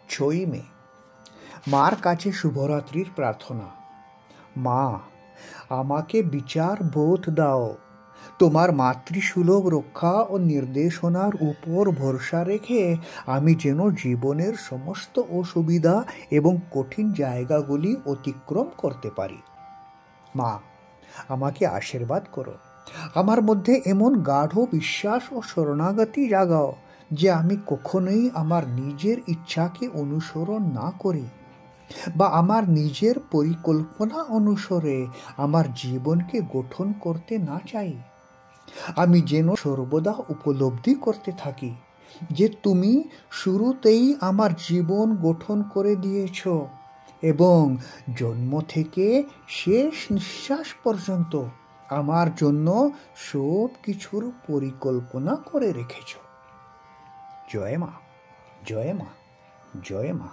6 মে, মার কাছে শুভরাত্রির প্রার্থনা। মা, আমাকে বিচার বোধ দাও। তোমার মাতৃসুলভ রক্ষা ও নির্দেশনার উপর ভরসা রেখে আমি যেন জীবনের সমস্ত অসুবিধা এবং কঠিন জায়গাগুলি অতিক্রম করতে পারি। মা, আমাকে আশীর্বাদ করো। আমার মধ্যে এমন গাঢ় বিশ্বাস ও শরণাগতি জাগাও যে আমি কখনোই আমার নিজের ইচ্ছাকে অনুসরণ না করি বা আমার নিজের পরিকল্পনা অনুসারে আমার জীবনকে গঠন করতে না চাই। আমি যেন সর্বদা উপলব্ধি করতে থাকি যে তুমি শুরুতেই আমার জীবন গঠন করে দিয়েছ এবং জন্ম থেকে শেষ নিঃশ্বাস পর্যন্ত আমার জন্য সব কিছুর পরিকল্পনা করে রেখেছ। জয় মা, জয় মা, জয় মা।